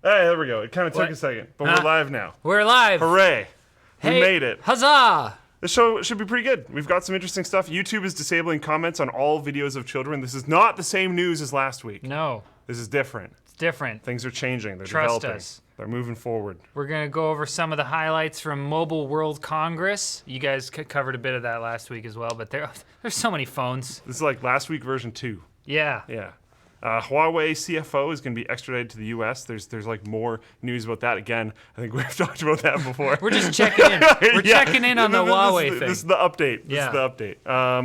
Hey, there we go. It kind of took a second, but we're live now. We're live. Hooray. Hey, we made it. Huzzah! The show should be pretty good. We've got some interesting stuff. YouTube is disabling comments on all videos of children. This is not the same news as last week. No. This is different. It's different. Things are changing. They're Trust developing. us. They're moving forward. We're going to go over some of the highlights from Mobile World Congress. You guys covered a bit of that last week as well, but there's so many phones. This is like last week version 2. Yeah. Yeah. Huawei CFO is going to be extradited to the U.S. There's like more news about that. Again, I think we've talked about that before. We're just checking in. We're checking in on the Huawei thing. This is the update. This is the update.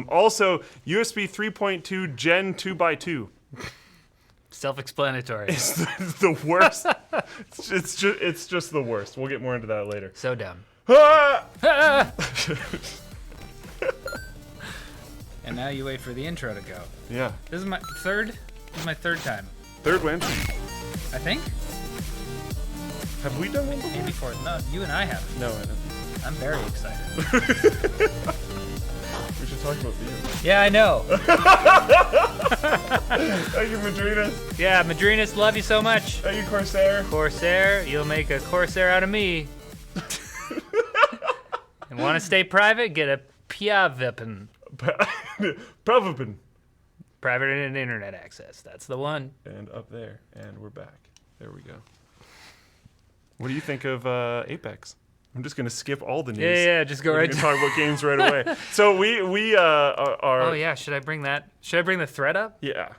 Also, USB 3.2 Gen 2x2. Self-explanatory. It's the worst. it's just the worst. We'll get more into that later. So dumb. Ah! And now you wait for the intro to go. Yeah. This is my third time. Third win. I think? Have we done one before? Maybe fourth. No, you and I haven't. No, I don't. I'm very excited. We should talk about videos. Yeah, I know. Thank you, Madrinas. Yeah, Madrinas, love you so much. Thank you, Corsair. Corsair, you'll make a Corsair out of me. And want to stay private? Get a PIVIPN. Provopin. Private and internet access. That's the one. And up there. And we're back. There we go. What do you think of Apex? I'm just gonna skip all the news. Yeah, just go right to talk about games right away. So we are. Oh yeah, should I bring that? Should I bring the thread up? Yeah,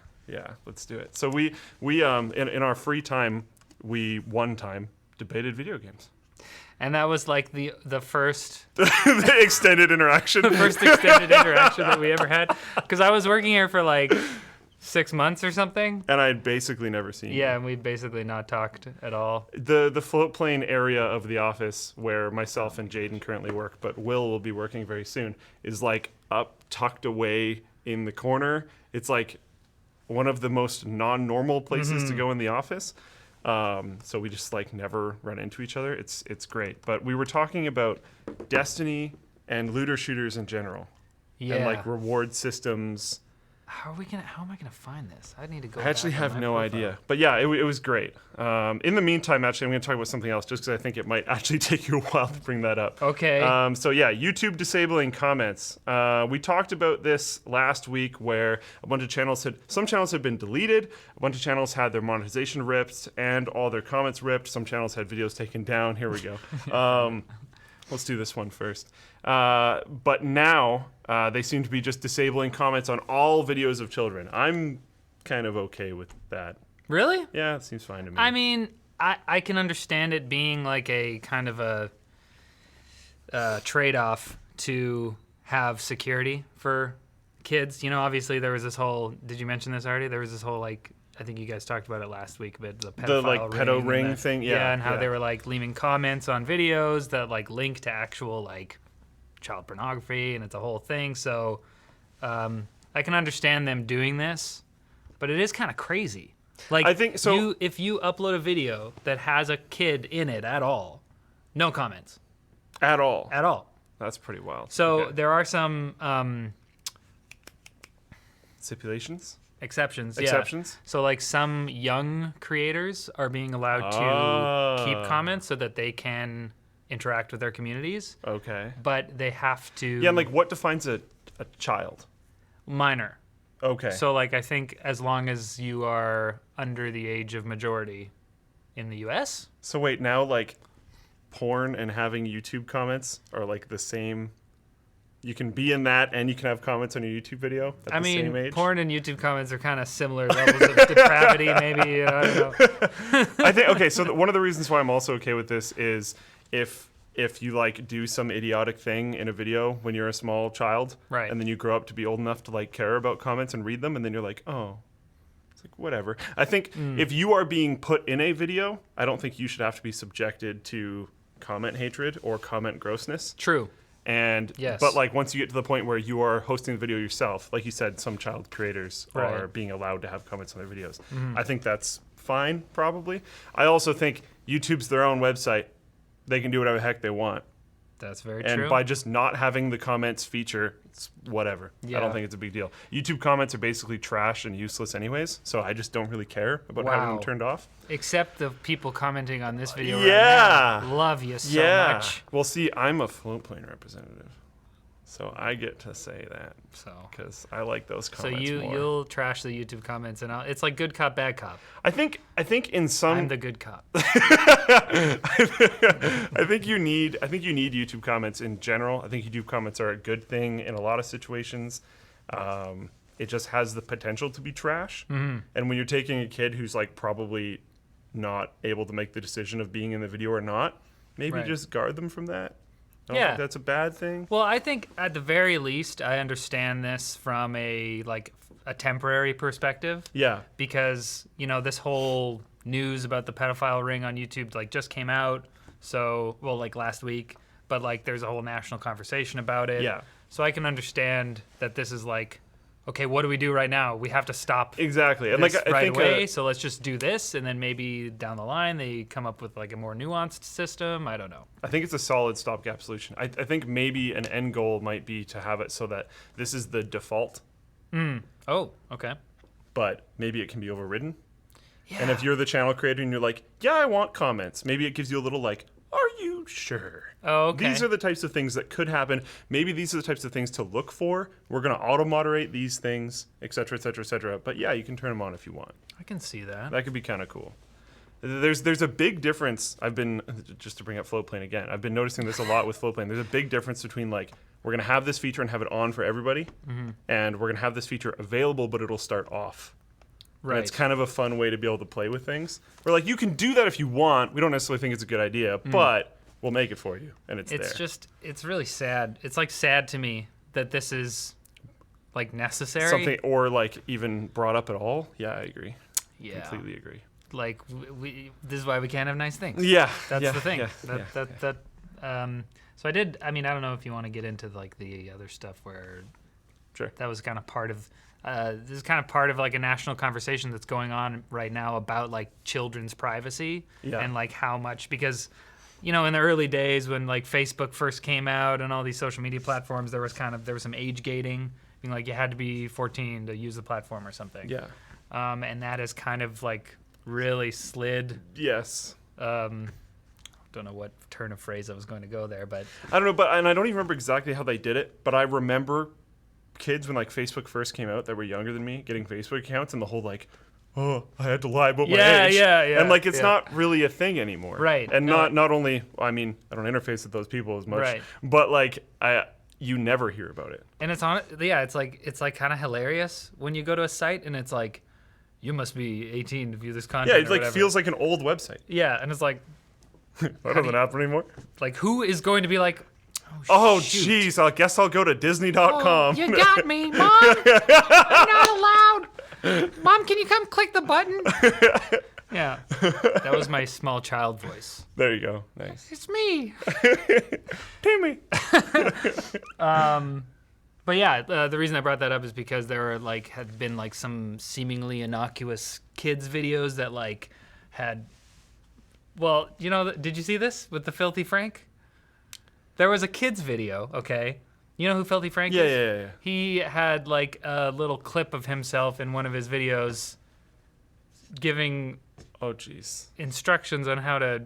let's do it. So we in our free time, we one time debated video games. And that was like the first the extended interaction. The first extended interaction that we ever had. Because I was working here for like 6 months or something. And I'd basically never seen you. Yeah, and we basically not talked at all. The float plane area of the office where myself and Jaden currently work, but will be working very soon, is like up tucked away in the corner. It's like one of the most non-normal places to go in the office. So we just like never run into each other. It's great. But we were talking about Destiny and looter shooters in general. Yeah. And like reward systems. How am I gonna find this? I need to go. I actually back on have my no profile. idea. But yeah, it was great. In the meantime, actually, I'm going to talk about something else just because I think it might actually take you a while to bring that up. Okay. So yeah, YouTube disabling comments. We talked about this last week where a bunch of some channels had been deleted, a bunch of channels had their monetization ripped and all their comments ripped. Some channels had videos taken down. Here we go. Let's do this one first. But now they seem to be just disabling comments on all videos of children. I'm kind of okay with that. Really? Yeah, it seems fine to me. I mean, I can understand it being like a kind of a trade-off to have security for kids. You know, obviously there was this whole, did you mention this already? There was this whole like, I think you guys talked about it last week, but the pedophile pedo ring thing, yeah, and how they were like leaving comments on videos that like link to actual like child pornography, and it's a whole thing. So I can understand them doing this, but it is kind of crazy. Like, I think so. If you upload a video that has a kid in it at all, no comments at all. at all. That's pretty wild. So Okay. there are some Stipulations? exceptions. Exceptions? Yeah. So like some young creators are being allowed to keep comments so that they can interact with their communities, Okay. but they have to. Yeah, and like what defines a child? Minor. Okay. So like I think as long as you are under the age of majority in the US. So wait, now like porn and having YouTube comments are like the same. You can be in that and you can have comments on your YouTube video at the same age? Porn and YouTube comments are kind of similar levels of depravity, maybe. You know, I don't know. I think okay. So one of the reasons why I'm also okay with this is if you like do some idiotic thing in a video when you're a small child, Right. and then you grow up to be old enough to like care about comments and read them, and then you're like, oh, it's like whatever. I think if you are being put in a video, I don't think you should have to be subjected to comment hatred or comment grossness. True. And Yes. but like once you get to the point where you are hosting the video yourself, like you said, some child creators are Right. being allowed to have comments on their videos. I think that's fine, probably. I also think YouTube's their own website. They can do whatever the heck they want. That's very And true. by just not having the comments feature, it's whatever. I Yeah. don't think it's a big deal. YouTube comments are basically trash and useless anyways, so I just don't really care about having them Wow. turned off. Except the people commenting on this video Yeah. right now. Love you so much. Well, see, I'm a floatplane representative, so I get to say that So because I like those so comments more. you'll trash the YouTube comments, and it's like good cop, bad cop. I think in some I'm the good cop. I think you need YouTube comments in general. I think YouTube comments are a good thing in a lot of situations. It just has the potential to be trash. Mm-hmm. And when you're taking a kid who's like probably not able to make the decision of being in the video or not, maybe Right. just guard them from that. I don't Yeah. think that's a bad thing. Well, I think at the very least, I understand this from a temporary perspective. Yeah. Because this whole news about the pedophile ring on YouTube just came out. So last week, but there's a whole national conversation about it. Yeah. So I can understand that this is okay, what do we do right now? We have to stop Exactly. And this I right think away. So let's just do this, and then maybe down the line they come up with a more nuanced system. I don't know. I think it's a solid stopgap solution. I think maybe an end goal might be to have it so that this is the default, Oh, okay. but maybe it can be overridden. Yeah. And if you're the channel creator and you're like, yeah, I want comments, maybe it gives you a little are you sure? Oh, okay. These are the types of things that could happen. Maybe these are the types of things to look for. We're going to auto-moderate these things, et cetera, et cetera, et cetera. But yeah, you can turn them on if you want. I can see that. That could be kind of cool. There's a big difference. Just to bring up Floatplane again, I've been noticing this a lot with Floatplane. There's a big difference between we're going to have this feature and have it on for everybody, and we're going to have this feature available, but it'll start off. Right. And it's kind of a fun way to be able to play with things. We're you can do that if you want. We don't necessarily think it's a good idea, but we'll make it for you, and it's there. It's really sad. It's sad to me that this is necessary. Something or even brought up at all. Yeah, I agree. Yeah. Completely agree. This is why we can't have nice things. Yeah, That's yeah, the thing. yeah. So I did. I mean, I don't know if you want to get into the other stuff where Sure. that was kind of part of. This is kind of part of a national conversation that's going on right now about children's privacy Yeah. and how much because in the early days when Facebook first came out and all these social media platforms there was some age gating, being you had to be 14 to use the platform or something. Yeah. And that has kind of really slid. Yes. Don't know what turn of phrase I was going to go there, but I don't know, and I don't even remember exactly how they did it, but I remember kids when Facebook first came out that were younger than me getting Facebook accounts and the whole oh, I had to lie about my age. Yeah. And it's not really a thing anymore. Right. And No. not only, I mean, I don't interface with those people as much, Right. but you never hear about it. and it's it's kind of hilarious when you go to a site and it's you must be 18 to view this content. Yeah, it or whatever. feels like an old website. Yeah, and it's That doesn't happen anymore. who is going to be Oh, shoot. jeez, I guess I'll go to Disney.com. You got me, Mom. I'm not allowed. Mom, can you come click the button? Yeah, that was my small child voice. There you go. Nice. It's me. Timmy. But yeah, the reason I brought that up is because there were had been some seemingly innocuous kids videos that had. Well, did you see this with the Filthy Frank? There was a kids video. Okay, you know who Filthy Frank is? Yeah. He had a little clip of himself in one of his videos, giving Oh, jeez. instructions on how to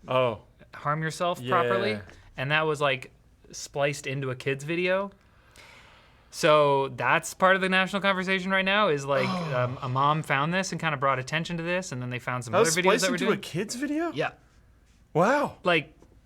Oh. harm yourself Yeah. properly, and that was spliced into a kids video. So that's part of the national conversation right now. Is a mom found this and kind of brought attention to this, and then they found some That other was videos spliced that were into doing. a kid's video? Yeah, Wow.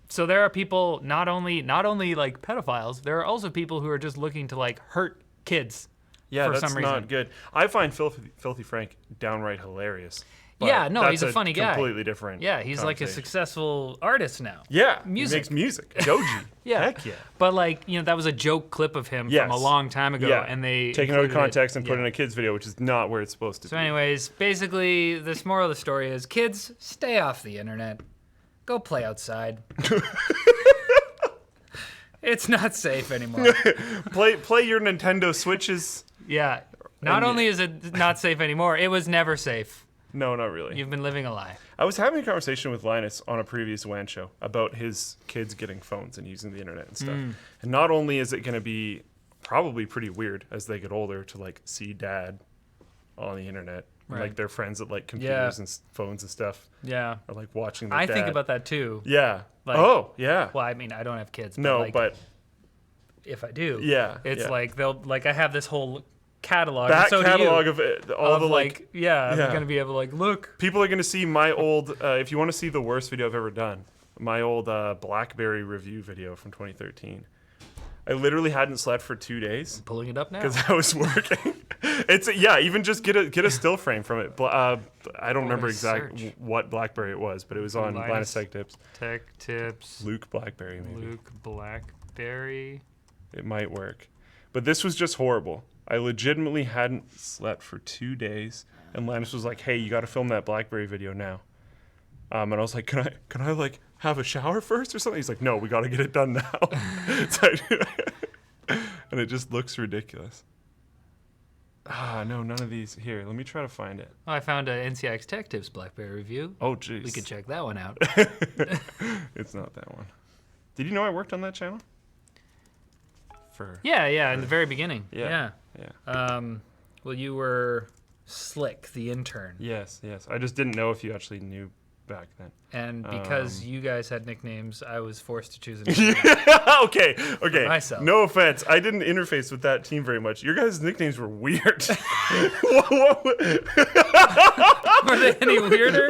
so there are people not only pedophiles. There are also people who are just looking to hurt kids. Yeah, for that's some reason. not good. I find Filthy Frank downright hilarious. But Yeah, no, he's that's a funny guy. Completely different. Yeah, he's a conversation. successful artist now. Yeah, music. He makes music. Doji. Yeah. Heck yeah. But that was a joke clip of him Yes. from a long time ago, Yeah. and they Taken out of included it. context and put Yeah. in a kid's video, which is not where it's supposed to So, be. anyways, basically, this moral of the story is: kids, stay off the internet. Go play outside. It's not safe anymore. Play your Nintendo Switches. Yeah. Not And- only is it not safe anymore, it was never safe. No, not really. You've been living a lie. I was having a conversation with Linus on a previous WAN show about his kids getting phones and using the internet and stuff. And not only is it going to be probably pretty weird as they get older to like see dad on the internet, and, like their friends at like computers and phones and stuff Yeah. are like watching their I dad. think about that too. Yeah. Like- oh, yeah. Well, I mean, I don't have kids. But No, like, but if I do, yeah, it's yeah. like they'll like I have this whole catalog. that and so catalog do of it, you, all of the like yeah, yeah. I'm gonna be able to like look. people are going to see my old if you want to see the worst video I've ever done, my old BlackBerry review video from 2013. I literally hadn't slept for 2 days Pulling it up now. because I was working. It's even just get a still frame from it. I don't remember exactly search. what BlackBerry it was, but it was on Linus. Linus Tech Tips. Tech tips. Luke BlackBerry maybe. Luke Blackberry. It might work, but this was just horrible. I legitimately hadn't slept for 2 days, and Linus was like, "Hey, you got to film that BlackBerry video now." And I was like, "Can I like have a shower first or something?" He's like, "No, we got to get it done now." And it just looks ridiculous. No, none of these. Here, let me try to find it. Oh, I found a NCIX Tech Tips BlackBerry review. Oh, jeez. We could check that one out. It's not that one. Did you know I worked on that channel? Yeah, in the very beginning. Yeah. Well, you were Slick, the intern. Yes. I just didn't know if you actually knew back then. And because you guys had nicknames, I was forced to choose a nickname. Okay. myself. No offense. I didn't interface with that team very much. Your guys' nicknames were weird. Were they any weirder?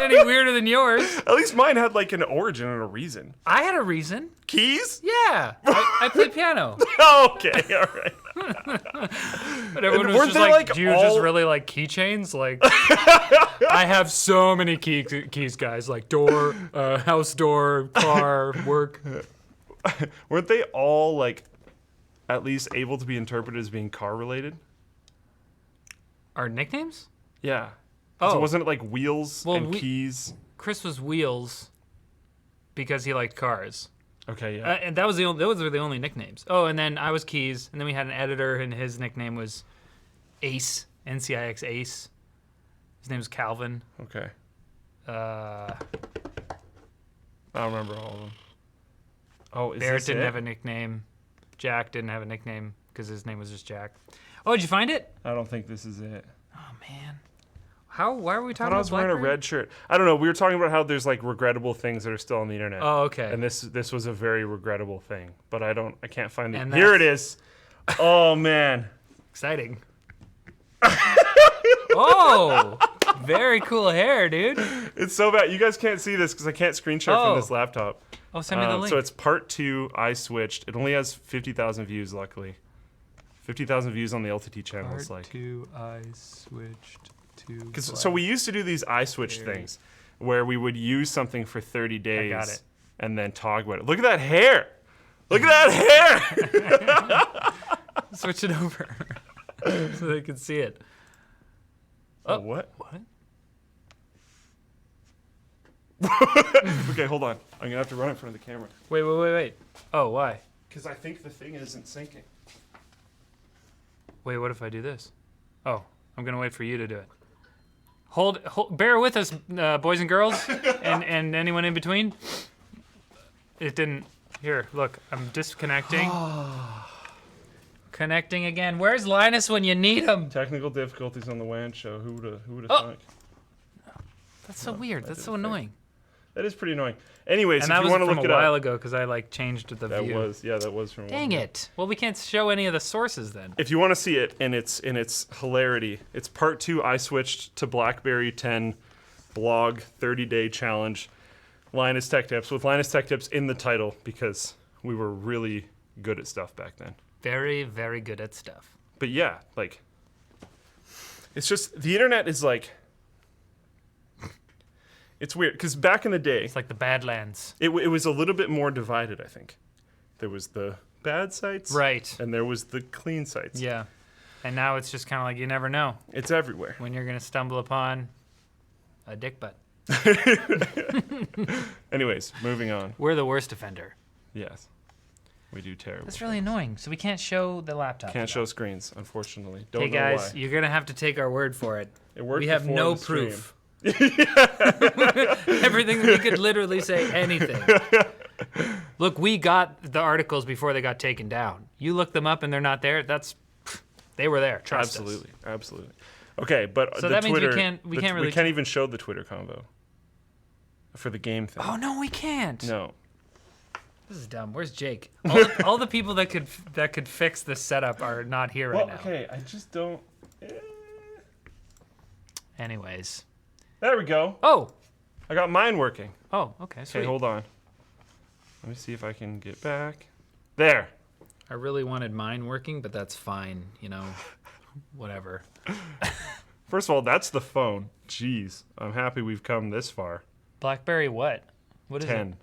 Any weirder than yours? At least mine had like an origin and a reason. I had a reason. Keys? Yeah, I played piano. Okay, all right. But everyone was weren't just they, like, like, do you just all- really like keychains? Like, I have so many keys, guys. Like door, house door, car, work. Weren't they all like at least able to be interpreted as being car related? Our nicknames? Yeah. So Oh. wasn't it like wheels Well, and keys? Chris was Wheels because he liked cars. Okay, yeah. And those were the only nicknames. Oh, and then I was Keys, and then we had an editor, and his nickname was Ace, NCIX Ace. His name was Calvin. Okay. Uh, I don't remember all of them. Oh, is Barrett this didn't it? have a nickname. Jack didn't have a nickname because his name was just Jack. Oh, did you find it? I don't think this is it. Oh man, why are we I talking thought I about was wearing a BlackBerry? red shirt. I don't know. We were talking about how there's like regrettable things that are still on the internet. Oh, okay. And this was a very regrettable thing, but I can't find it. And Here it that's- is. Oh man. Exciting. Oh, very cool hair, dude. It's so bad. You guys can't see this because I can't screenshot Oh. from this laptop. Oh, send me the link. So it's part 2. I switched. It only has 50,000 views, luckily. 50,000 views on the LTT channel. It's like, two, I switched to. so we used to do these I switch Very- things where we would use something for 30 days got it. and then talk about it. Look at that hair. Look at that hair. Switch it over so they can see it. Oh, what? What? Okay, hold on. I'm going to have to run in front of the camera. Wait. Oh, why? Because I think the thing isn't syncing. Wait, what if I do this? Oh, I'm gonna wait for you to do it. Hold bear with us, boys and girls, and anyone in between. It didn't. Here, look, I'm disconnecting. Connecting again. Where's Linus when you need him? Technical difficulties on the WAN show. Who would have Oh. thought? That's so weird. That's so didn't think. annoying. That is pretty annoying. Anyways, And if that you was want to from look a it while up, ago because I like changed the that view. was from. Dang it! Well, we can't show any of the sources then. If you want to see it in its hilarity, it's part 2. I switched to BlackBerry 10 blog 30-day challenge. Linus Tech Tips with Linus Tech Tips in the title because we were really good at stuff back then. Very, very good at stuff. But yeah, like it's just the internet is like it's weird because back in the day It's like the Badlands. it was a little bit more divided. I think there was the bad sites, Right. and there was the clean sites. Yeah. And now it's just kind of like you never know It's everywhere. when you're gonna stumble upon a dick butt. Anyways, moving on. We're the worst offender. Yes. We do terrible. That's really annoying. So we can't show the laptop. Can't show screens, unfortunately. Don't Hey know guys, why. you're gonna have to take our word for it. It worked We have before no the stream. proof. Everything we could literally say anything. Look, we got the articles before they got taken down. You look them up and they're not there. They were there. Trust us. Absolutely. Okay, but So the that means we Twitter, can't really we can't even show the Twitter convo for the game thing. Oh no, we can't. No. This is dumb. Where's Jake? All the people that could fix this setup are not here right now. Okay, I just don't. Anyways. There we go. Oh. I got mine working. Oh. Okay. Sweet. Okay, hold on. Let me see if I can get back. There. I really wanted mine working, but that's fine. Whatever. First of all, that's the phone. Jeez, I'm happy we've come this far. BlackBerry what? What is 10. it?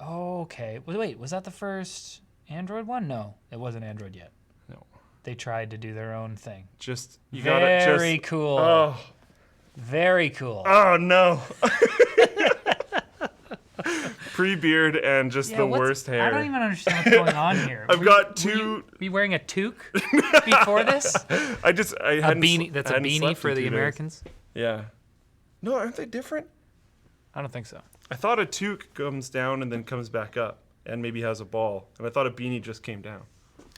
Oh, okay. Wait, was that the first Android one? No, it wasn't Android yet. No. They tried to do their own thing. Just you Very gotta cool. Oh. Very cool. Oh no. Pre-beard and just the worst hair. I don't even understand what's going on here. I've got two. Were you wearing a toque before this? I A hadn't beanie. That's a hadn't beanie slept for in the 2 days. Americans. Yeah. No, aren't they different? I don't think so. I thought a toque comes down and then comes back up and maybe has a ball, and I thought a beanie just came down.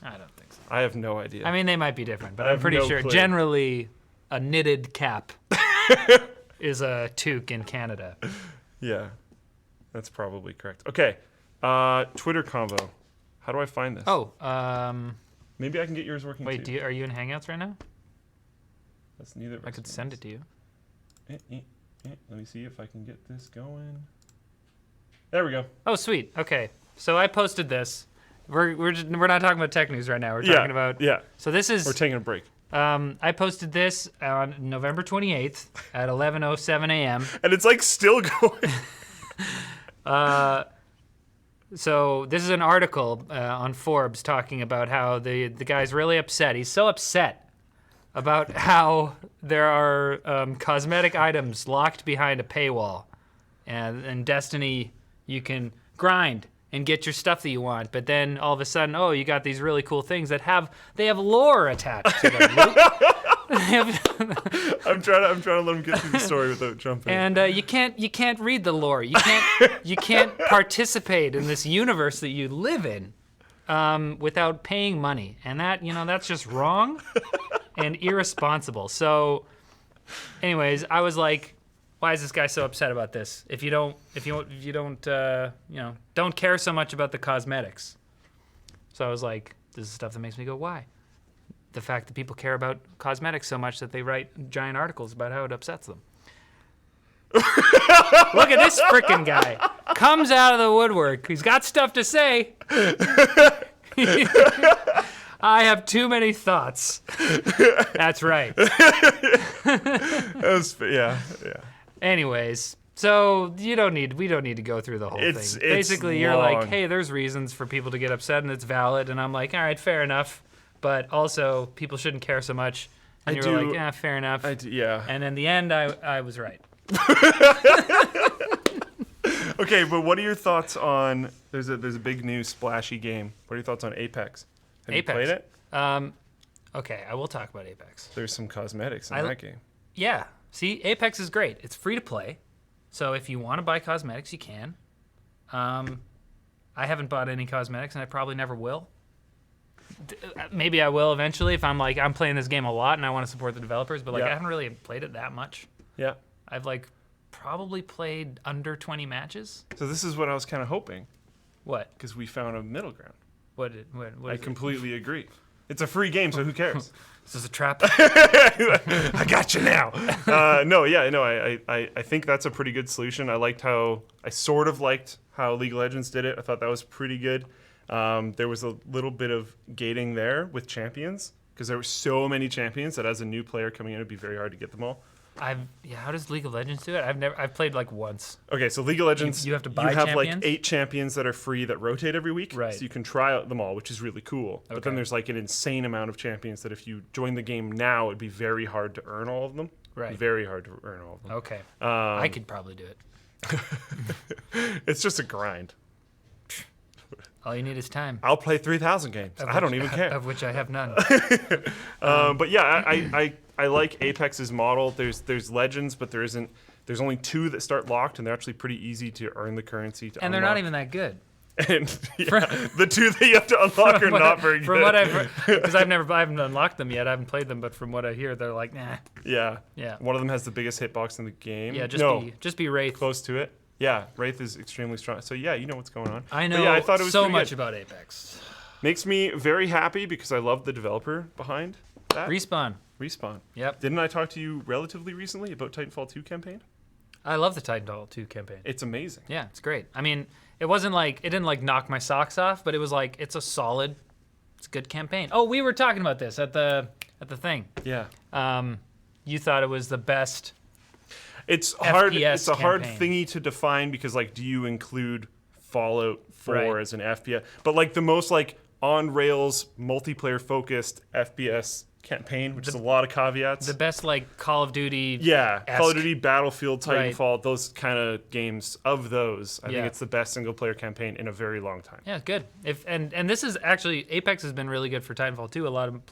I don't think so. I have no idea. I mean, they might be different, but I I'm have pretty no sure clue. generally a knitted cap is a toque in Canada. Yeah, that's probably correct. Okay, Twitter convo. How do I find this? Oh, Maybe I can get yours working wait, too. are you in Hangouts right now? That's neither. of I us could knows. send it to you. Let me see if I can get this going. There we go. Oh, sweet. Okay, so I posted this. We're not talking about tech news right now. We're talking about. Yeah. So this is. We're taking a break. I posted this on November 28th at 11:07 a.m. And it's like still going. So this is an article on Forbes talking about how the guy's really upset. He's so upset about how there are cosmetic items locked behind a paywall. And in Destiny, you can grind and get your stuff that you want, but then all of a sudden, you got these really cool things that have lore attached to them. I'm trying to let him get through the story without jumping. And you can't read the lore. You can't participate in this universe that you live in without paying money, and that's just wrong and irresponsible. So, anyways, I was like, why is this guy so upset about this? If you don't care so much about the cosmetics. So I was like, this is stuff that makes me go, why? The fact that people care about cosmetics so much that they write giant articles about how it upsets them. Look at this frickin' guy. Comes out of the woodwork. He's got stuff to say. I have too many thoughts. That's right. Yeah. Anyways, so we don't need to go through the whole thing. Basically, you're long. like, hey, there's reasons for people to get upset and it's valid. And I'm like, all right, fair enough. But also, people shouldn't care so much. And you were like, yeah, fair enough. Yeah. And in the end, I was right. Okay, but what are your thoughts on? There's a big new splashy game. What are your thoughts on Apex? Have you played it? Okay, I will talk about Apex. There's some cosmetics in that game. Yeah. See, Apex is great. It's free to play. So if you want to buy cosmetics, you can. I haven't bought any cosmetics, and I probably never will. Maybe I will eventually if I'm playing this game a lot and I want to support the developers, but I haven't really played it that much. Yeah. I've probably played under 20 matches. So this is what I was kind of hoping. What? Because we found a middle ground. What I is it? completely agree. It's a free game, so who cares? Is this a trap? I got you now. I think that's a pretty good solution. I sort of liked how League of Legends did it. I thought that was pretty good. There was a little bit of gating there with champions because there were so many champions that as a new player coming in, it'd be very hard to get them all. How does League of Legends do it? I've played once. Okay, so League of Legends, You have to buy have champions? 8 champions that are free that rotate every week. Right. So you can try out them all, which is really cool. But then Okay. there's an insane amount of champions that if you join the game now, it'd be very hard to earn all of them. Right. Very hard to earn all of them. Okay. I could probably do it. It's just a grind. All you need is time. I'll play 3,000 games. I don't even care. Of which I have none. But yeah, I like Apex's model. There's Legends, but there's only 2 that start locked, and they're actually pretty easy to earn the currency to And they're not even that good. And the 2 that you have to unlock are not very good. From what I've, because I haven't unlocked them yet. I haven't played them, but from what I hear, they're like, nah. Yeah. Yeah. One of them has the biggest hitbox in the game. Yeah, no, just be Wraith. close to it. Yeah, Wraith is extremely strong. So yeah, you know what's going on. I know But yeah, I thought it was so pretty much good. about Apex. Makes me very happy because I love the developer behind that. Respawn. Respawn. Yep. Didn't I talk to you relatively recently about Titanfall 2 campaign? I love the Titanfall 2 campaign. It's amazing. Yeah, it's great. I mean, it didn't like knock my socks off, but it was like it's a good campaign. Oh, we were talking about this at the thing. Yeah. You thought it was the best. It's hard. FPS It's a hard campaign. thingy to define because like, do you include Fallout 4 Right. as an FPS? But like the most like on rails multiplayer focused FPS campaign, which is a lot of caveats. The best like Call of Duty. Yeah, Call of esque. Duty, Battlefield, Right. Titanfall, those kind of games. Of those, I Yeah. think it's the best single player campaign in a very long time. Yeah, good. And this is actually Apex has been really good for Titanfall 2. A lot of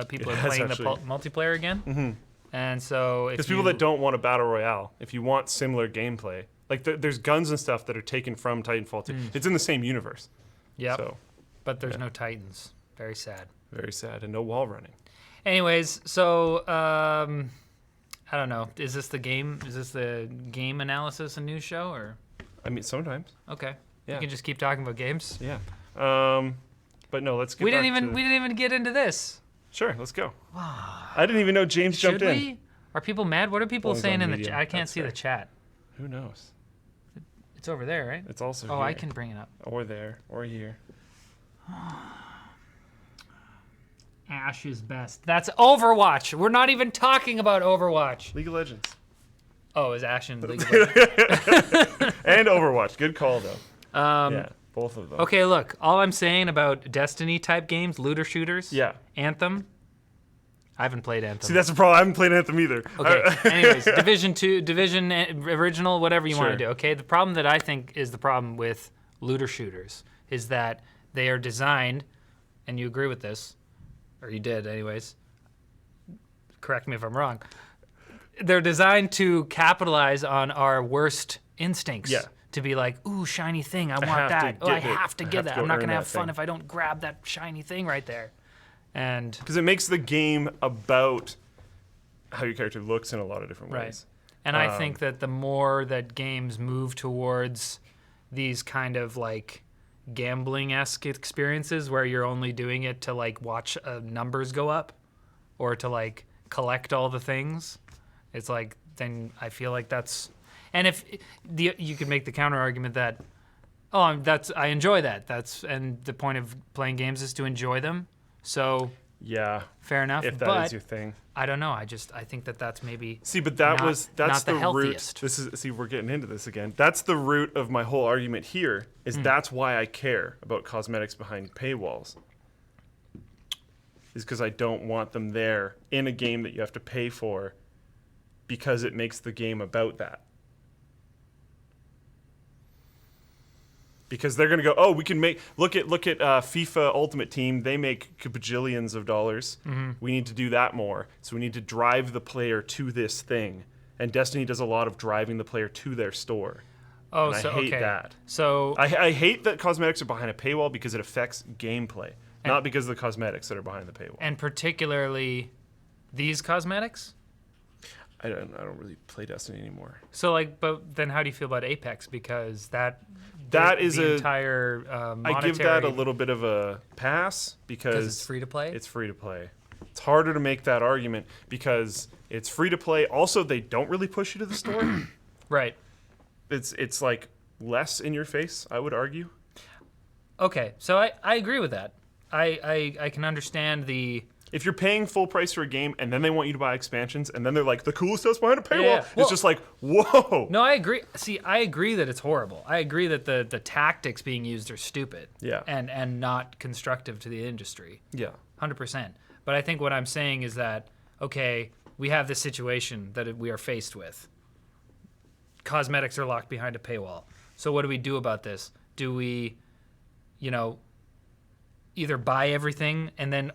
people It are has playing actually. the multiplayer again. Mm-hmm. And so Because people that don't want a battle royale, if you want similar gameplay, like there's guns and stuff that are taken from Titanfall 2. It's in the same universe. yeah, So but there's no Titans. Very sad. very sad, and no wall running. Anyways, so I don't know. Is this the game? Is this the game analysis and news show or? I mean, sometimes. Okay. Yeah. You can just keep talking about games. Yeah. But no, let's get. We didn't back even to- we didn't even get into this. Sure, let's go. I didn't even know James Should jumped in. we? Are people mad? What are people Well, saying on in the medium, chat? I can't that's see fair. the chat. Who knows? It's over there, right? It's also Oh, here. I can bring it up. Or there, or here. Ash is best. That's Overwatch. We're not even talking about Overwatch. League of Legends. Oh, is Ash in League of Legends? And Overwatch. Good call, though. Um, Yeah, both of them. Okay, look. All I'm saying about Destiny type games, looter shooters. Yeah. Anthem. I haven't played Anthem. See, that's the problem. I haven't played Anthem either. Okay. Anyways, Division 2, Division Original, whatever you want to Sure. do. Okay. The problem that I think is the problem with looter shooters is that they are designed, and you agree with this, or you did, anyways. Correct me if I'm wrong. They're designed to capitalize on our worst instincts. Yeah. To be like, ooh, shiny thing, I want have to that. Oh, I get it. have to I get have to that. go I'm not earn gonna have that fun thing. if I don't grab that shiny thing right there. And Because it makes the game about how your character looks in a lot of different Right. ways. And I think that the more that games move towards these kind of like gambling-esque experiences where you're only doing it to like watch numbers go up or to like collect all the things, it's like then I feel like that's. And if you could make the counter argument that, I enjoy that. And the point of playing games is to enjoy them. So Yeah, fair enough. if that is but your thing. I don't know. I think that's maybe. See, but not- that's not the the root. healthiest. We're getting into this again. That's the root of my whole argument here. Is that's why I care about cosmetics behind paywalls. Is because I don't want them there in a game that you have to pay for, because it makes the game about that. Because they're gonna go, oh, we can make look at FIFA Ultimate Team. They make bajillions of dollars. We need to do that more. So we need to drive the player to this thing. And Destiny does a lot of driving the player to their store. Oh, And I so hate okay. that. So I hate that cosmetics are behind a paywall because it affects gameplay, not because of the cosmetics that are behind the paywall. and particularly these cosmetics. I don't really play Destiny anymore. So like, but then how do you feel about Apex? Because that Is the a entire monetary. I give that a little bit of a pass because it's free to play. It's free to play. It's harder to make that argument because it's free to play. Also, they don't really push you to the store. Right. It's like less in your face, I would argue. Okay. So I agree with that. I can understand the. If you're paying full price for a game and then they want you to buy expansions and then they're like, the coolest stuff's behind a paywall, Yeah. Well- it's just like, whoa. No, I agree. See, I agree that it's horrible. I agree that the tactics being used are stupid. Yeah. And not constructive to the industry. Yeah. 100%. But I think what I'm saying is that, okay, we have this situation that we are faced with. Cosmetics are locked behind a paywall. So what do we do about this? Do we you know, either buy everything and then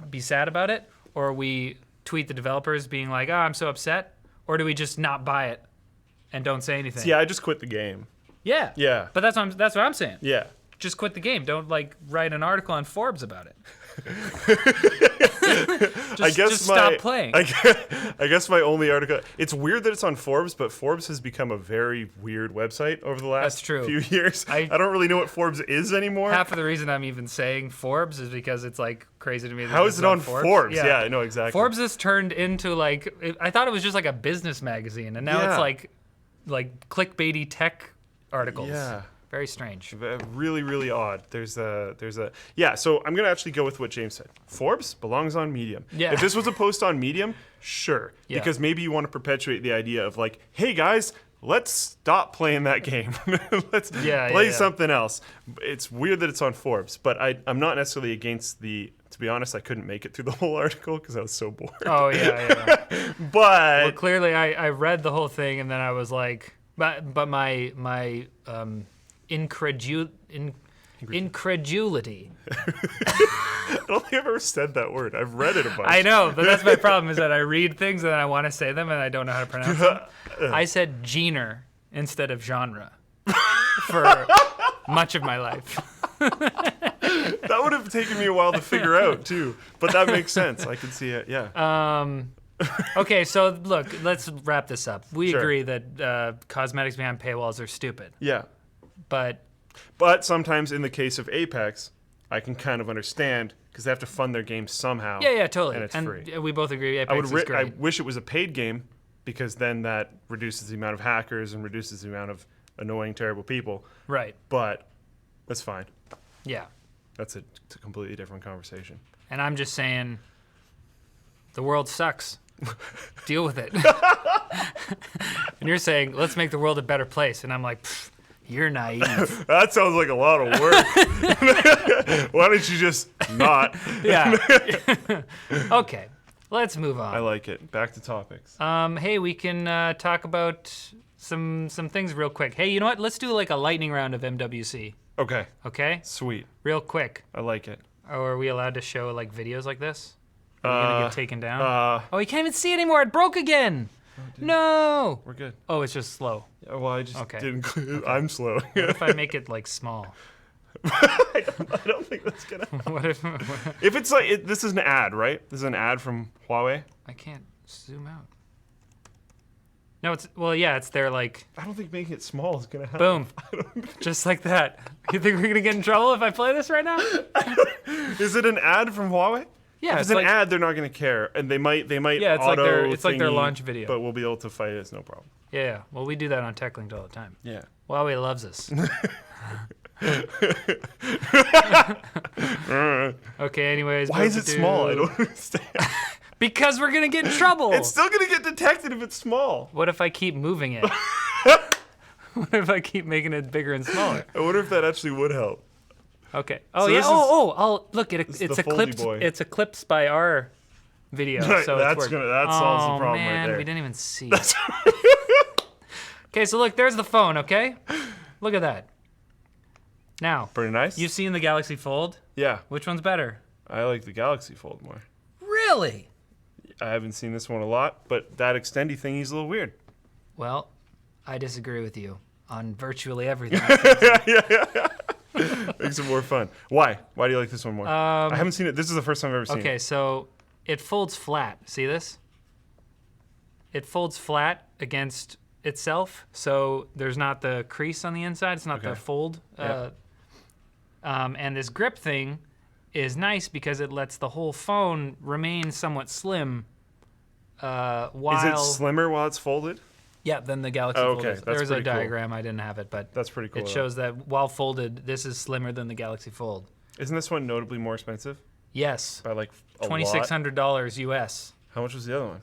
be sad about it, or we tweet the developers being like, "Oh, I'm so upset," or do we just not buy it and don't say anything? Yeah, I just quit the game. Yeah. Yeah. But that's what I'm saying. Yeah. Just quit the game. Don't like write an article on Forbes about it. Just stop playing. I guess my only article. It's weird that it's on Forbes, but Forbes has become a very weird website over the last That's true. few years. I don't really know what Forbes is anymore. Half of the reason I'm even saying Forbes is because it's like crazy to me. That How it's is it on Forbes? Yeah, I know exactly. Forbes has turned into like I thought it was just like a business magazine, and now it's like clickbaity tech articles. Yeah. Very strange. Really, really odd. There's a yeah. So I'm gonna actually go with what James said. Forbes belongs on Medium. Yeah. If this was a post on Medium, sure. Yeah. Because maybe you want to perpetuate the idea of like, hey guys, let's stop playing that game. Let's play something else. It's weird that it's on Forbes, but I'm not necessarily against the. To be honest, I couldn't make it through the whole article because I was so bored. Oh yeah. But well, clearly I read the whole thing and then I was like, but my incredulity. I don't think I've ever said that word. I've read it a bunch. I know, but that's my problem is that I read things and then I want to say them and I don't know how to pronounce them. I said genre instead of genre for much of my life. That would have taken me a while to figure out too, but that makes sense. I can see it. Yeah. Okay, so look, let's wrap this up. We Sure. agree that cosmetics behind paywalls are stupid, Yeah. but Sometimes in the case of Apex, I can kind of understand because they have to fund their game somehow. yeah, totally. And it's free. We both agree Apex is great. I wish it was a paid game because then that reduces the amount of hackers and reduces the amount of annoying, terrible people. Right. But that's fine. Yeah. It's a completely different conversation. And I'm just saying, the world sucks. Deal with it. And you're saying, let's make the world a better place. And I'm like, you're naive. That sounds like a lot of work. Why don't you just not? Yeah. Okay, let's move on. I like it. Back to topics. Hey, we can talk about some things real quick. Hey, you know what? Let's do like a lightning round of MWC. Okay. Okay? Sweet. Real quick. I like it. Oh, are we allowed to show like videos like this? Are we gonna get taken down? Oh, You can't even see it anymore. It broke again. No. we're good. Oh, it's just slow. Yeah, well, I just Okay. didn't. I'm slow. What if I make it like small? I don't think that's gonna. What if If it's like this is an ad, right? This is an ad from Huawei. I can't zoom out? No, it's their like I don't think making it small is gonna happen. boom, just like that. You think we're gonna get in trouble if I play this right now? Is it an ad from Huawei? Yeah, If it's an ad, they're not gonna care, and they might. Yeah, it's like their launch video. But we'll be able to fight it. It's no problem. Yeah. Well, we do that on TechLinked all the time. Yeah. Huawei loves us. Okay. Anyways, Why is it small? I don't understand. Because we're gonna get in trouble. It's still gonna get detected if it's small. What if I keep moving it? What if I keep making it bigger and smaller? I wonder if that actually would help. Okay. Oh So yeah. this is- I'll look. It's the Foldy eclipsed. boy. It's eclipsed by our video. Right, So that it's working. solves the problem man, right there. we didn't even see. Okay, so look, there's the phone. Okay, look at that. Now, Pretty nice. you've seen the Galaxy Fold. Yeah, Which one's better? I like the Galaxy Fold more. Really? I haven't seen this one a lot, but that extendy thingy's a little weird. Well, I disagree with you on virtually everything. Makes it more fun. Why? Why do you like this one more? I haven't seen it. This is the first time I've ever seen Okay, it. so it folds flat. See this? It folds flat against itself, so there's not the crease on the inside. It's not the Okay. fold. Yeah. And this grip thing is nice because it lets the whole phone remain somewhat slim. While Is it slimmer while it's folded? Yeah, then the Galaxy Oh, Fold okay, is. that's There's a pretty cool. diagram. I didn't have it, but That's pretty cool. it though. shows that while folded, this is slimmer than the Galaxy Fold. Isn't this one notably more expensive Yes, by like a $2,600 US. lot? How much was the other one?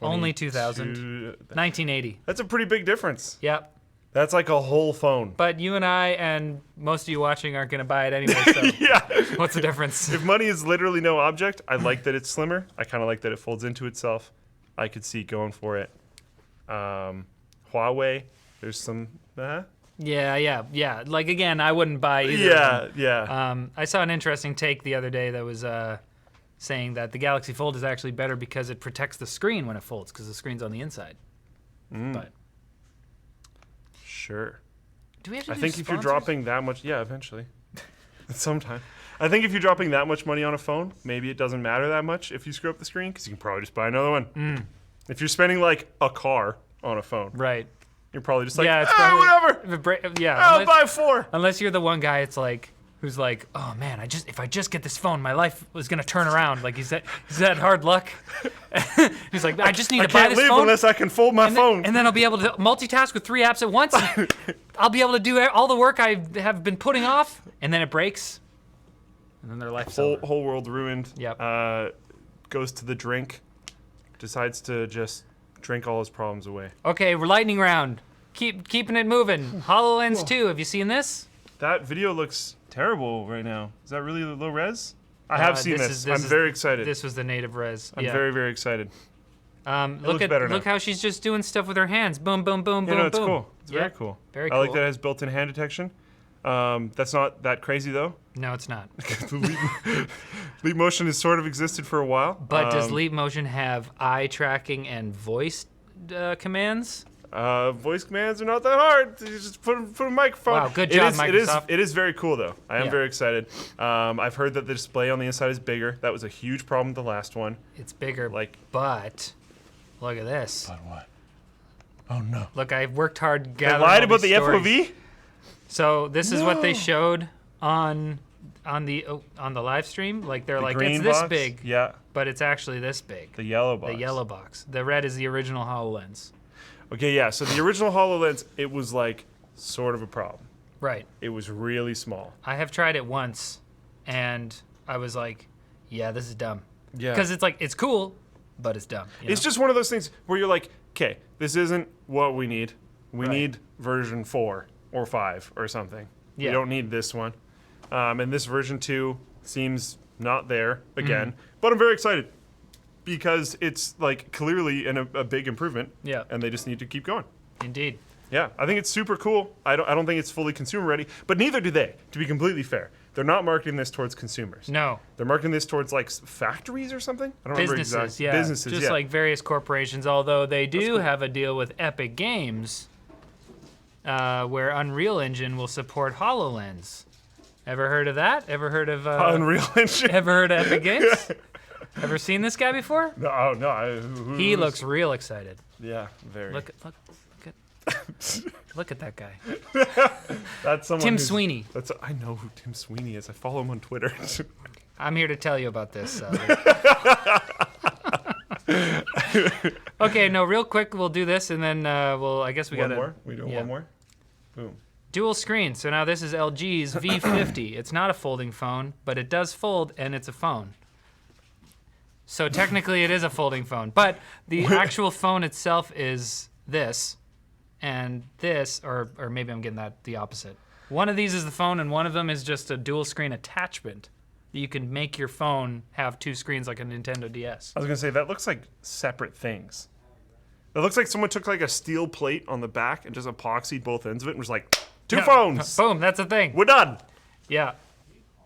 Only 2,000. 1980. That's a pretty big difference. Yep. That's like a whole phone. But you and I and most of you watching aren't going to buy it anyway, so Yeah. what's the difference? If money is literally no object, I like that it's slimmer. I kind of like that it folds into itself. I could see going for it. Huawei, there's some. Yeah. Like, again, I wouldn't buy either. Yeah. I saw an interesting take the other day that was saying that the Galaxy Fold is actually better because it protects the screen when it folds, because the screen's on the inside. But Sure. do we have to I do think if you're sponsors? dropping that much, eventually, sometime. I think if you're dropping that much money on a phone, maybe it doesn't matter that much if you screw up the screen, because you can probably just buy another one. If you're spending like a car on a phone, Right. you're probably just like, Yeah, it's probably whatever. Yeah. I'll buy 4. Unless you're the one guy, it's like who's like, oh man, if I just get this phone, my life was gonna turn around. Like he's had hard luck. He's like, I just need I to buy can't this leave phone, unless I can fold my phone. and then I'll be able to multitask with 3 apps at once. I'll be able to do all the work I have been putting off, and then it breaks, and then their life's over. Whole world ruined. Yep. Goes to the drink, decides to just drink all his problems away. Okay, we're lightning round. Keeping it moving. HoloLens 2. Have you seen this? That video looks terrible right now. Is that really low res? I have seen this. I'm very excited. This was the native res. I'm very, very excited. Look how she's just doing stuff with her hands. Boom, boom, boom, boom, It's boom. cool. It's very Yep. cool. Very I like cool. that it has built-in hand detection. That's not that crazy though. No, it's not. Leap motion has sort of existed for a while. But does Leap Motion have eye tracking and voice commands? Voice commands are not that hard. You just put a microphone. Wow, good job, Microsoft. It is very cool though. I am Yeah. very excited. I've heard that the display on the inside is bigger. That was a huge problem with the last one. It's bigger, Like- but look at this. But what? Oh no. Look, I worked hard They gathering lied all about these the stories. FOV? So this is what they No. showed on the live stream. Like they're The like, green it's this box? big, Yeah. but it's actually this big. The yellow box. The yellow box. The red is the original HoloLens. Okay, yeah. So the original HoloLens, it was like sort of a problem. Right. It was really small. I have tried it once, and I was like, yeah, this is dumb. Yeah. Because it's like, it's cool, but it's dumb. you It's know? just one of those things where you're like, okay, this isn't what we need. We Right. need version 4 or 5 or something. Yeah. We don't need this one. And this version 2 seems not there again. Mm-hmm. But I'm very excited because it's like clearly a big improvement. Yeah. And they just need to keep going. Indeed. Yeah, I think it's super cool. I don't think it's fully consumer ready, but neither do they, to be completely fair. They're not marketing this towards consumers. No. They're marketing this towards like factories or something. I don't remember Businesses, exactly. yeah. Businesses, Just yeah. like various corporations, although they do cool. have a deal with Epic Games where Unreal Engine will support HoloLens. Ever heard of that? Ever heard of Unreal Engine. Ever heard of Epic Games? Ever seen this guy before? No, oh, no. He looks real excited. Yeah, very. Look at that guy. That's someone. Tim who's- Sweeney. I know who Tim Sweeney is. I follow him on Twitter. I'm here to tell you about this. Okay, no, real quick, we'll do this, and then I guess we got One more. We do yeah. one more. Boom. Dual screen. So now this is LG's V50. It's not a folding phone, but it does fold, and it's a phone. So technically, it is a folding phone, but the actual phone itself is this, and this, or maybe I'm getting the opposite. One of these is the phone, and one of them is just a dual screen attachment. You can make your phone have 2 screens like a Nintendo DS. I was gonna say that looks like separate things. It looks like someone took like a steel plate on the back and just epoxied both ends of it and was like, two Yeah. phones. Boom, that's the thing. We're done. Yeah.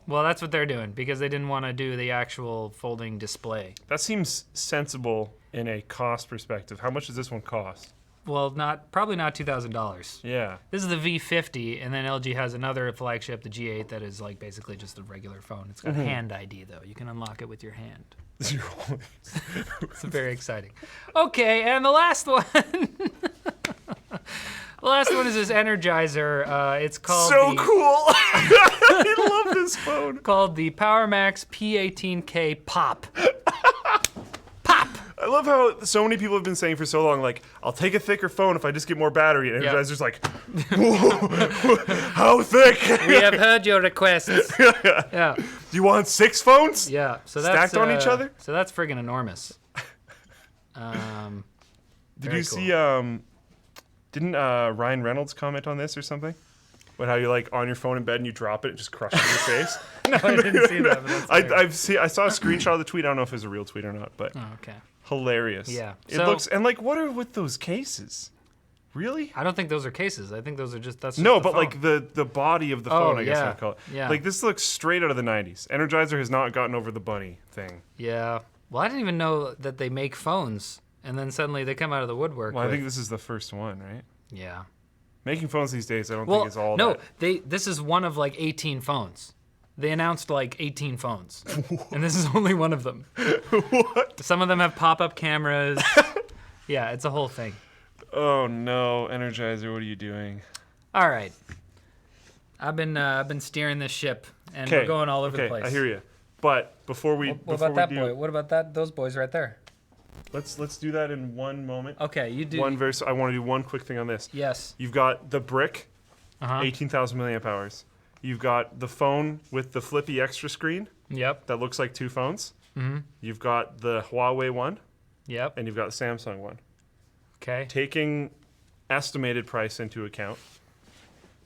Well, that's what they're doing because they didn't want to do the actual folding display. That seems sensible in a cost perspective. How much does this one cost? Well, probably not $2,000. Yeah. This is the V50, and then LG has another flagship, the G8, that is like basically just a regular phone. It's got hand ID though. You can unlock it with your hand. It's very exciting. Okay, and the last one. The last one is this Energizer. It's called So cool. I love this phone. called the PowerMax P18K Pop. I love how so many people have been saying for so long, like, I'll take a thicker phone if I just get more battery. And Yeah. Energizer's like, how thick? We have heard your requests. Yeah. Do you want 6 phones? Yeah. So that's Stacked on each other? So that's friggin' enormous. Did Very you see, didn't Ryan Reynolds comment on this or something? About how you're like on your phone in bed and you drop it, it just crushes your face. No, I didn't see that. But that's I saw a screenshot of the tweet. I don't know if it's a real tweet or not, but oh, okay. hilarious. Yeah. It So- looks, and like, what are with those cases? Really? I don't think those are cases. I think those are just that's No, just the but like phone. the body of the phone, I guess yeah. I'd call it. Yeah. Like this looks straight out of the 90s. Energizer has not gotten over the bunny thing. Yeah. Well, I didn't even know that they make phones, and then suddenly they come out of the woodwork. Well, I with- think this is the first one, right? Yeah. Making phones these days, I don't Well, think is all no, that. this is one of like 18 phones. They announced like 18 phones, and this is only one of them. What? Some of them have pop-up cameras. Yeah, it's a whole thing. Oh no, Energizer, what are you doing? All right. I've been steering this ship, and we're going all over the place. I hear you. But before we What before about that we do, boy? What about that? Those boys right there. let's do that in one moment. Okay, you do. One verse. I want to do one quick thing on this. Yes. You've got the brick, Uh-huh. 18,000 milliamp hours. You've got the phone with the flippy extra screen Yep. that looks like two phones. Mm-hmm. You've got the Huawei one, Yep. and you've got the Samsung one. Okay. Taking estimated price into account,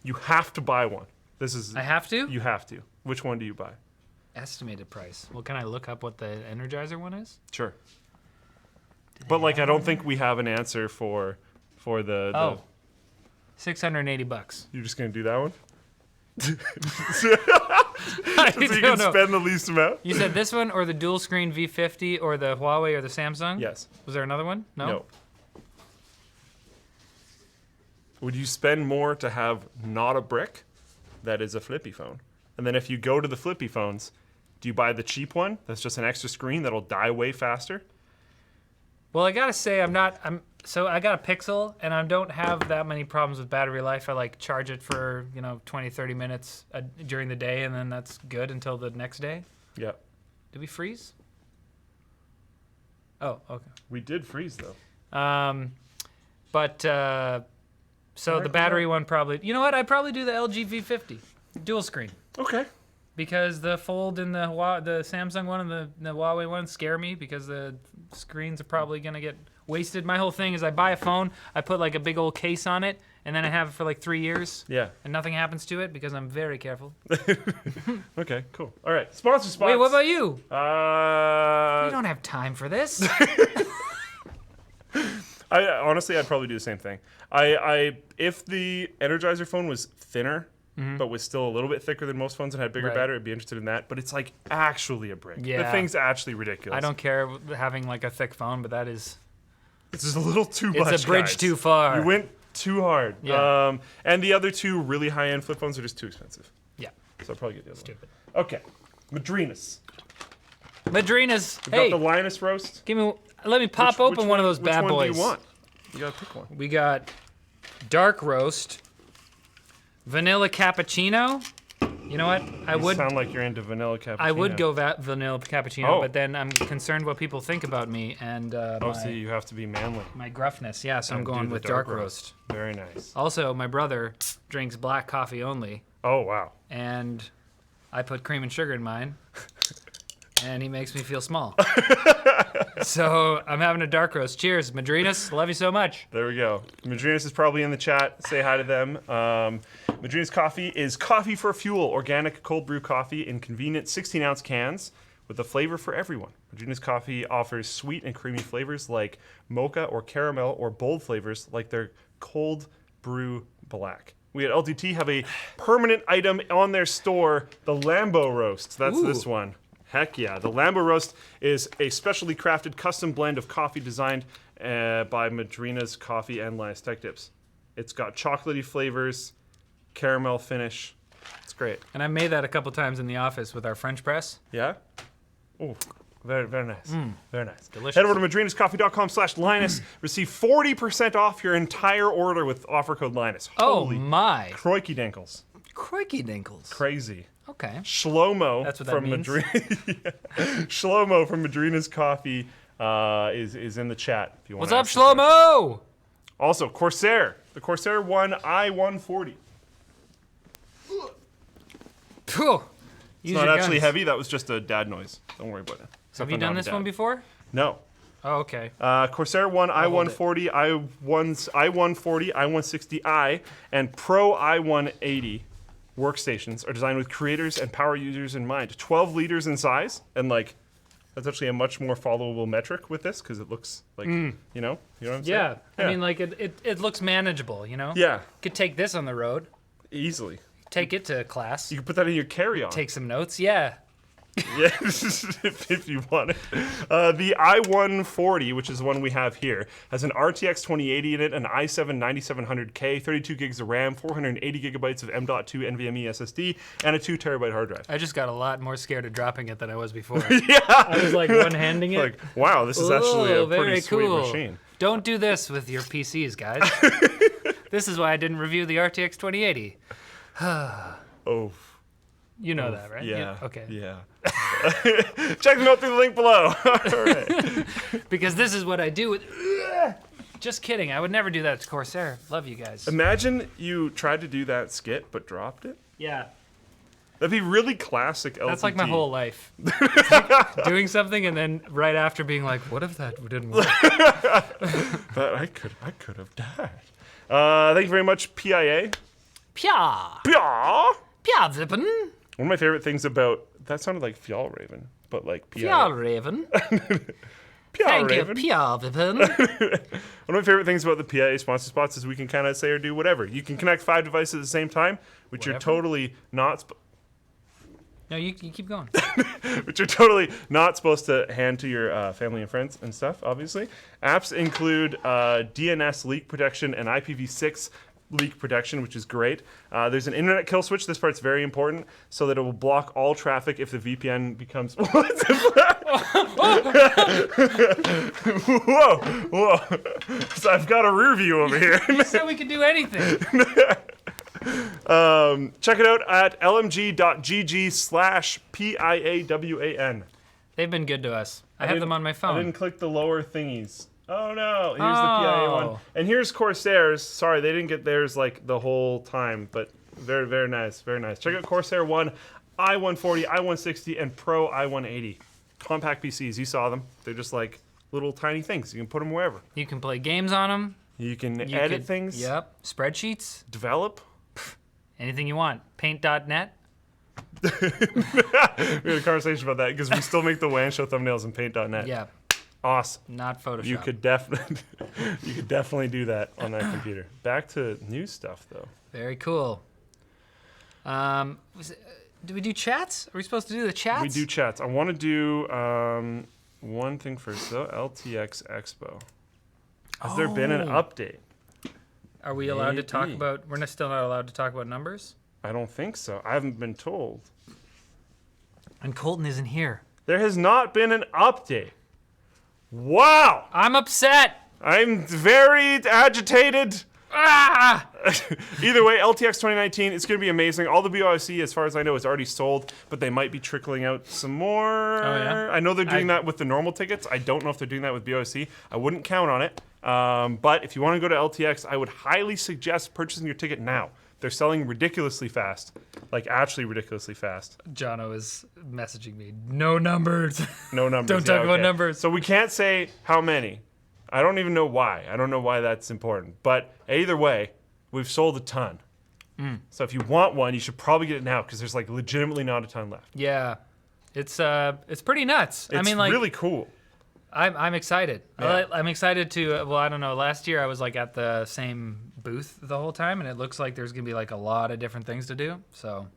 you have to buy one. This is I have to? you have to. Which one do you buy? Estimated price. Well, can I look up what the Energizer one is? Sure. But like, I don't think we have an answer for the. Oh. $680. You're just gonna do that one? I So you don't can know. spend the least amount? You said this one, or the dual screen V50, or the Huawei, or the Samsung? Yes. Was there another one? No. Would you spend more to have not a brick that is a flippy phone? And then if you go to the flippy phones, do you buy the cheap one that's just an extra screen that'll die way faster? Well, I gotta say, so I got a Pixel, and I don't have that many problems with battery life. I like charge it for 20, 30 minutes during the day, and then that's good until the next day. Yeah. Did we freeze? Oh, okay. We did freeze though. But so the battery one probably. You know what? I'd probably do the LG V50 dual screen. Okay. Because the Fold and the Samsung one and the Huawei one scare me because the screens are probably gonna get wasted. My whole thing is I buy a phone, I put like a big old case on it, and then I have it for like 3 years, Yeah. and nothing happens to it because I'm very careful. Okay, cool. All right. Sponsor spots. Wait, what about you? You I don't have time for this. honestly, I'd probably do the same thing. If the Energizer phone was thinner, but was still a little bit thicker than most phones and had bigger Right. battery, I'd be interested in that. But it's like actually a brick. The Yeah. thing's actually ridiculous. I don't care having like a thick phone, but that is This is a little too much. it's a bridge guys. too far. You went too hard. Yeah. And the other two really high-end flip phones are just too expensive. Yeah, So I'll probably get the other stupid. one. Okay. Madrinas. Madrinas, We've hey, got the Linus roast. let me pop open one of those bad which boys. Which one do you want? You gotta pick one. We got dark roast, vanilla cappuccino. You know what? You sound like you're into vanilla cappuccino. I would go vanilla cappuccino, Oh. but then I'm concerned what people think about me and Oh, so you have to be manly. my gruffness. Yeah, so I'm And do going the with dark roast. Very nice. Also, my brother drinks black coffee only, Oh, wow. and I put cream and sugar in mine, and he makes me feel small. So I'm having a dark roast. Cheers, Madrinas. Love you so much. There we go. Madrinas is probably in the chat. Say hi to them. Madrinas coffee is coffee for fuel, organic cold brew coffee in convenient 16-ounce cans with a flavor for everyone. Madrinas coffee offers sweet and creamy flavors like mocha or caramel, or bold flavors like their cold brew black. We at LTT have a permanent item on their store, the Lambo roast. That's this one. Heck yeah. The Lambo roast is a specially crafted custom blend of coffee designed by Madrinas Coffee and Linus Tech Tips. It's got chocolatey flavors, caramel finish. It's great. And I made that a couple times in the office with our French press. Yeah? Oh, very, very nice. Very nice. Delicious. Head over to madrinascoffee.com/Linus. Receive 40% off your entire order with offer code Linus. Oh Holy my. croiky dinkles. Crikey dinkles. Crazy. Okay. Shlomo That's what that from means? Shlomo from Madrinas Coffee is in the chat. If you What's wanna up, ask a question. Shlomo? Also, Corsair. The Corsair One I-140. Phew. It's not actually heavy. That was just a dad noise. Don't worry about it. Have you done this one before? No. Oh, okay. Corsair One hold I-140, I-140, I-160i, and Pro I-180 workstations are designed with creators and power users in mind. 12 liters in size and like That's actually a much more followable metric with this because it looks like, you know what I'm saying? I mean, like it looks manageable, you know. Yeah, Could take this on the road, easily. take it to class, You can put that in your carry-on. take some notes. Yeah. Yeah, if you want it. The i140, which is the one we have here, has an RTX 2080 in it, an i7 9700K, 32 gigs of RAM, 480 gigabytes of M.2 NVMe SSD, and a 2 terabyte hard drive. I just got a lot more scared of dropping it than I was before. Yeah, I was like one-handing it. like wow, this is actually a Ooh, pretty very sweet cool. machine. Don't do this with your PCs, guys. This is why I didn't review the RTX 2080. Oh. You know that, right? Yeah. Okay. Yeah. Check them out through the link below. All right. Because this is what I do with. Just kidding. I would never do that to Corsair. Love you guys. Imagine you tried to do that skit but dropped it. Yeah. That'd be really classic LTT. That's like my whole life. It's like doing something and then right after being like, what if that didn't work? But I could have died. Thank you very much, PIA. Pya. Pia. Pya Vippen. One of my favorite things about that sounded like Fjallraven, but like PIA. Pya Raven. Thank you, Fjallraven. Pya Vippen. One of my favorite things about the PIA sponsor spots is we can kind of say or do whatever. You can connect 5 devices at the same time, which you're Whatever? totally not. No, you keep going. Which you're totally not supposed to hand to your family and friends and stuff, obviously. Apps include DNS leak protection and IPv6 leak protection, which is great. There's an internet kill switch. This part's very important, so that it will block all traffic if the VPN becomes... What's that? Whoa. So I've got a rear view over here. You said we could do anything. Check it out at lmg.gg/PIAWAN. They've been good to us. I have them on my I phone. didn't click the lower thingies. Oh no, here's the PIA one. And here's Corsair's. Sorry, they didn't get theirs like the whole time, but very, very nice, very nice. Check out Corsair 1, i140, i160, and Pro i180. Compact PCs, you saw them. They're just like little tiny things. You can put them wherever. You can play games on them. You can edit things, Yep. Spreadsheets. develop. Anything you want. Paint.net. We had a conversation about that because we still make the WAN show thumbnails in paint.net. Yeah. Awesome. Not Photoshop. You could definitely do that on that computer. Back to new stuff though. Very cool. Do we do chats? Are we supposed to do the chats? We do chats. I want to do one thing first though. LTX Expo. Has there been an update? Are we allowed to talk Maybe. about? We're still not allowed to talk about numbers. I don't think so. I haven't been told. And Colton isn't here. There has not been an update. Wow! I'm upset. I'm very agitated. Ah! Either way, LTX 2019, it's going to be amazing. All the BOIC, as far as I know, is already sold, but they might be trickling out some more. Oh, yeah? I know they're doing that with the normal tickets. I don't know if they're doing that with BOIC. I wouldn't count on it. But if you want to go to LTX, I would highly suggest purchasing your ticket now. They're selling ridiculously fast. Like, actually ridiculously fast. Jono is messaging me. No numbers. No numbers. Don't talk about numbers. So we can't say how many. I don't even know why. I don't know why that's important. But either way, we've sold a ton. So if you want one, you should probably get it now because there's like legitimately not a ton left. Yeah, it's pretty nuts. It's I mean, like, really cool. I'm excited. Yeah. I'm excited to. Well, I don't know. Last year I was like at the same booth the whole time, and it looks like there's gonna be like a lot of different things to do. So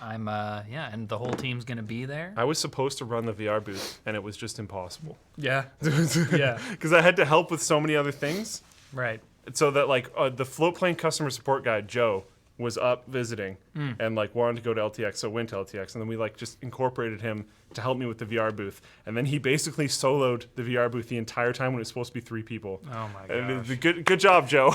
I'm and the whole team's gonna be there. I was supposed to run the VR booth, and it was just impossible. Yeah. Yeah. Because I had to help with so many other things. Right. So that like the float plane customer support guy Joe was up visiting and like wanted to go to LTX, so went to LTX, and then we like just incorporated him to help me with the VR booth, and then he basically soloed the VR booth the entire time when it was supposed to be 3 people. Oh my And gosh. good job, Joe.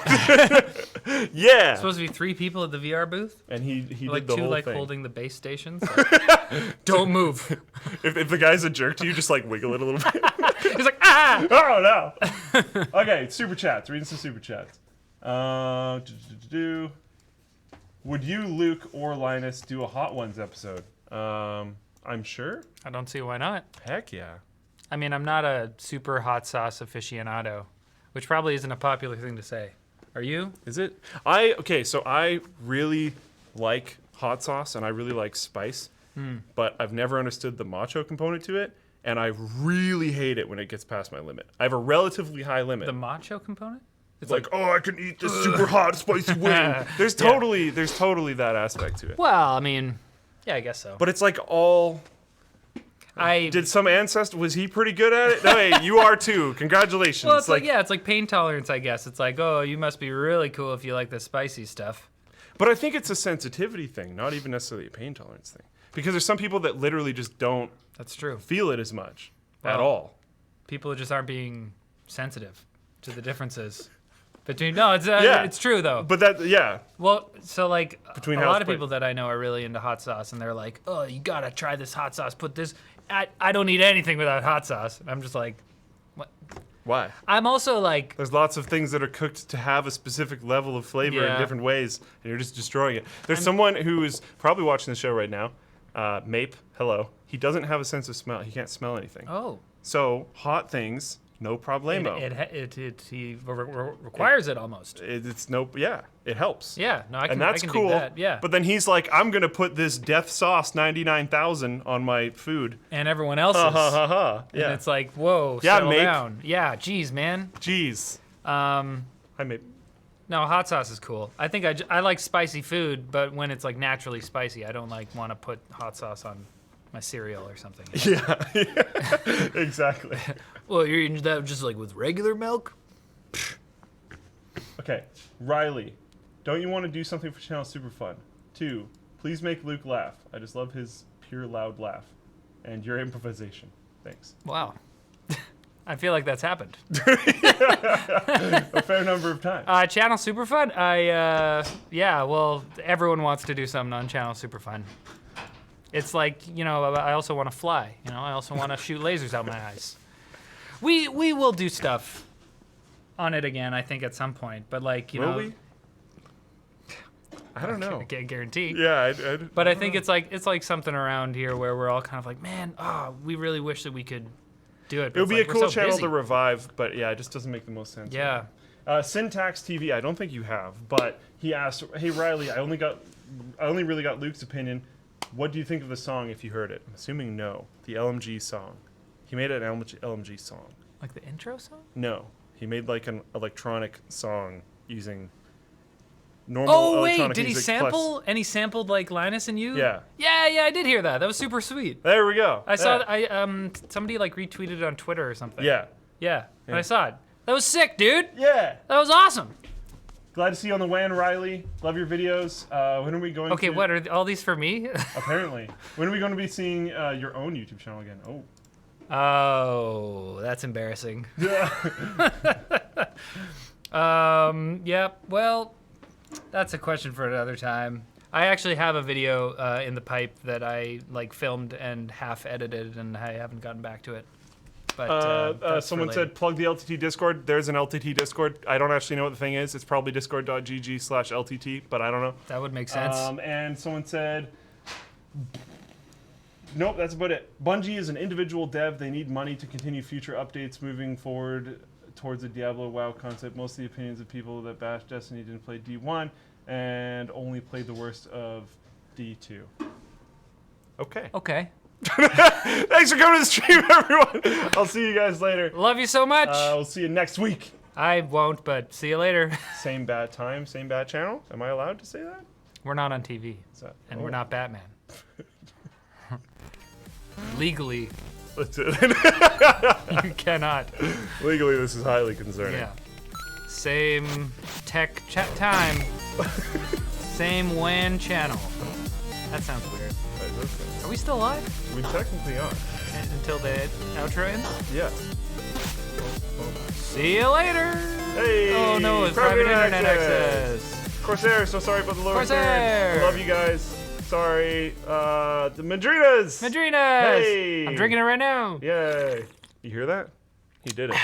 Yeah. Supposed to be 3 people at the VR booth. And he Like did the 2 whole like thing. holding the base stations. Like, don't move. If the guy's a jerk to you, just like wiggle it a little bit. He's like, ah. Oh no. Okay, super chats. Reading some super chats. Would you, Luke, or Linus do a Hot Ones episode? I'm sure. I don't see why not. Heck yeah. I mean, I'm not a super hot sauce aficionado, which probably isn't a popular thing to say. Are you? Is it? So I really like hot sauce and I really like spice, but I've never understood the macho component to it. and I really hate it when it gets past my limit. I have a relatively high limit. The macho component? It's like, oh, I can eat this super hot spicy wing. There's totally that aspect to it. Well, I mean, yeah, I guess so. But it's like all. Did some ancestor, was he pretty good at it? No, hey, you are too. Congratulations. Well, it's like it's like pain tolerance, I guess. It's like, oh, you must be really cool if you like the spicy stuff. But I think it's a sensitivity thing, not even necessarily a pain tolerance thing. Because there's some people that literally just don't That's true. feel it as much at Well, all. People just aren't being sensitive to the differences between. No, it's true though. But Well, so like Between a house lot of plate- people that I know are really into hot sauce, and they're like, "Oh, you gotta try this hot sauce. Put this. I don't eat anything without hot sauce." And I'm just like, what? why? I'm also like, There's lots of things that are cooked to have a specific level of flavor in Yeah. different ways, and you're just destroying it. There's someone who's probably watching the show right now, Mape, hello. He doesn't have a sense of smell. He can't smell anything. oh, So hot things, no problemo. he requires it almost. It helps. Yeah, no, I can. And that's I can cool. dig that. Yeah, But then he's like, I'm gonna put this death sauce 99,000 on my food. and everyone else's. Ha ha ha ha. And Yeah. it's like, whoa, Yeah, settle mate. down. Yeah, geez, man. Jeez. Hi, Mape. No, hot sauce is cool. I think I like spicy food, but when it's like naturally spicy, I don't like want to put hot sauce on my cereal or something. Yeah. Exactly. Well, you're eating that just like with regular milk? Okay, Riley, don't you want to do something for Channel Super Fun? 2, please make Luke laugh. I just love his pure loud laugh. And your improvisation. Thanks. Wow. I feel like that's happened. A fair number of times. Channel Superfun? Well, everyone wants to do something on Channel Superfun. It's like, I also want to fly. I also want to shoot lasers out my eyes. We will do stuff on it again, I think, at some point. But Will we? I don't know. I can't guarantee. Yeah, But I think it's like something around here where we're all kind of like, man, we really wish that we could do it. But it would be like, a we're cool so channel busy. to revive, but yeah, it just doesn't make the most sense. Yeah. Syntax TV, I don't think you have, but he asked, "Hey Riley, I only really got Luke's opinion. What do you think of the song if you heard it?" I'm assuming no. The LMG song. He made an LMG song. Like the intro song? No, he made like an electronic song using normal Oh wait, electronic did he music sample? plus- And he sampled like Linus and you? Yeah. Yeah, I did hear that. That was super sweet. There we go. I saw Yeah. somebody like retweeted it on Twitter or something. Yeah. Yeah. And Yeah. I saw it. That was sick, dude. Yeah. That was awesome. Glad to see you on the WAN, Riley. Love your videos. When are we going Okay, to... what are all these for me? Apparently. When are we going to be seeing your own YouTube channel again? Oh. Oh, that's embarrassing. Yeah. Yep. Well, that's a question for another time. I actually have a video in the pipe that I like filmed and half edited, and I haven't gotten back to it. But that's someone related. said plug the LTT Discord. There's an LTT Discord. I don't actually know what the thing is. It's probably discord.gg/LTT, but I don't know. That would make sense. And someone said, nope, that's about it. Bungie is an individual dev. They need money to continue future updates moving forward towards the Diablo WoW concept. Most of the opinions of people that bash Destiny didn't play D1 and only played the worst of D2. Okay. Okay. Thanks for coming to the stream, everyone. I'll see you guys later. Love you so much. We'll see you next week. I won't, but see you later. Same bad time, same bad channel. Am I allowed to say that? We're not on TV, Is that and oh. we're not Batman. Legally, That's it. you cannot. Legally, this is highly concerning. Yeah. Same tech chat time. Same WAN channel. That sounds weird. That does sound- Are we still live? We technically are. Until the outro ends? Yes. See you later! Hey! Oh no, it's private internet access. Corsair, so sorry about the lower Corsair! third. I love you guys. Sorry. The Madrinas! Madrinas! Hey! I'm drinking it right now. Yay. You hear that? He did it.